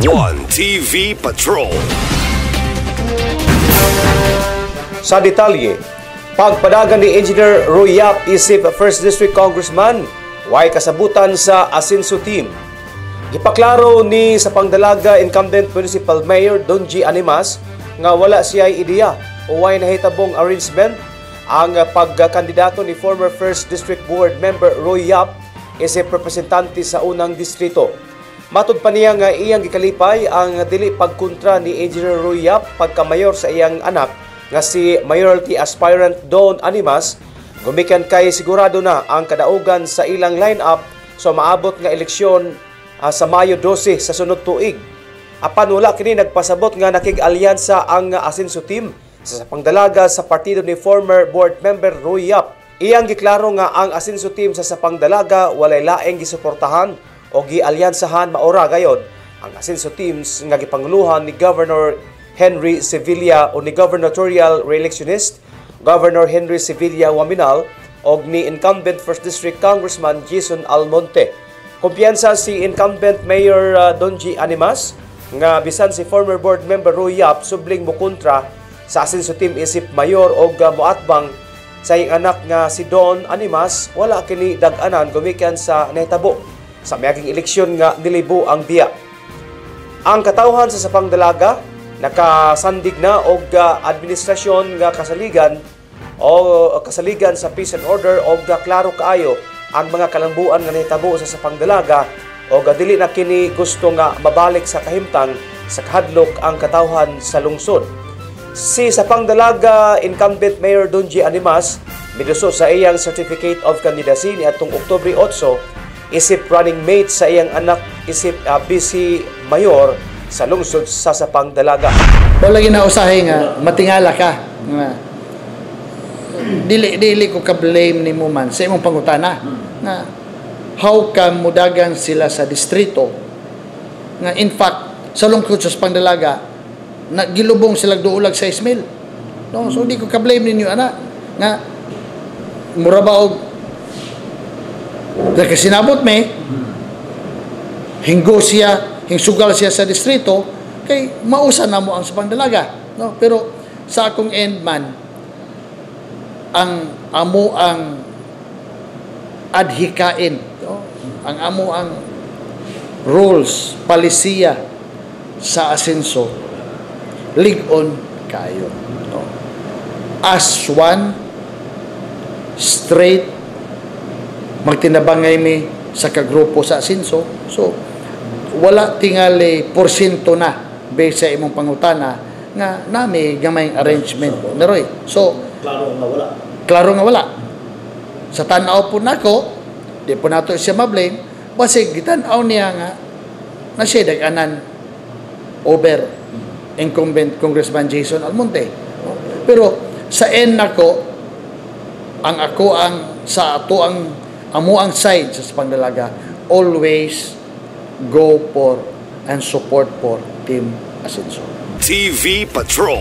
One TV Patrol. Sa detalye, pagpadagan ni Engineer Roy Yap isip 1st District Congressman, way kasabutan sa Asenso team. Gipaklaro ni sa pangdalaga incumbent Municipal Mayor Don G. Animas nga wala siya ideya o way nahitabong arrangement ang pagkandidato ni former 1st District Board Member Roy Yap isip representante sa unang distrito. Matud pa niya nga iyang gikalipay ang dili pagkontra ni Engineer Roy Yap pagkamayor sa iyang anak nga si mayoralty aspirant Don Animas. Gumikan kay sigurado na ang kadaugan sa ilang lineup sa maabot nga eleksyon sa Mayo 12 sa sunod tuig. Apan wala kini nagpasabot nga nakig-alyansa ang Asenso team sa pangdalaga sa partido ni former board member Roy Yap. Iyang giklaro nga ang Asenso team sa pangdalaga walay laeng gisuportahan o gialyansahan maora gayod ang Asenso teams nga gipanguluhan ni Governor Henry Sevilla o ni gubernatorial re-electionist Governor Henry Sevilla Waminal o ni incumbent 1st District Congressman Jason Almonte. Kumpiyansa si incumbent Mayor Don G. Animas nga bisan si former board member Roy Yap subling mo kontra sa Asenso team isip mayor o moatbang sa iyang anak nga si Don Animas, wala kini dag-anan gumikan sa nahitabo sa miaging eleksyon nga nilibo ang biya. Ang katawhan sa pangdalaga nakasandig na og administrasyon nga kasaligan sa peace and order og klaro kaayo ang mga kalambuan nga nahitabo sa pangdalaga og dili na kini gusto nga mabalik sa kahimtang sa kahadlok ang katawhan sa lungsod. Si sa pangdalaga incumbent Mayor Don G. Animas miduso sa iyang certificate of candidacy niadtong Oktubre 8 isip running mate sa iyang anak isip vice mayor sa lungsod sa pangdalaga. Wala ginausahay nga matingala ka nga dili ko ka-blame ni mo man sa imong pangutana nga how come mudagan sila sa distrito nga in fact sa lungsod sa pangdalaga gilubong sila duulag 6,000. No, so di ko ka-blame ninyo ana nga mura ba og kasi sinabot me hingsugal siya sa distrito kay mausa na mo ang sa pangdalaga, no? Pero sa akong end man ang amo ang adhikain, no? Ang amo ang rules palisiya sa Asenso ligon kayo, no? As one straight magtinabangay mi sa kagrupo sa Asenso, so wala tingali porsyento na based sa imong pangutana nga nami gamay arrangement ni Roy. So klaro nga wala sa tanaw po nako di po nato siya mablame basig gitan-aw niya nga na siya dag-anan over incumbent Congressman Jason Almonte. Pero sa end nako ang sa ato ang amo ang side sa pangdalaga always go for and support for Team Asenso. TV Patrol.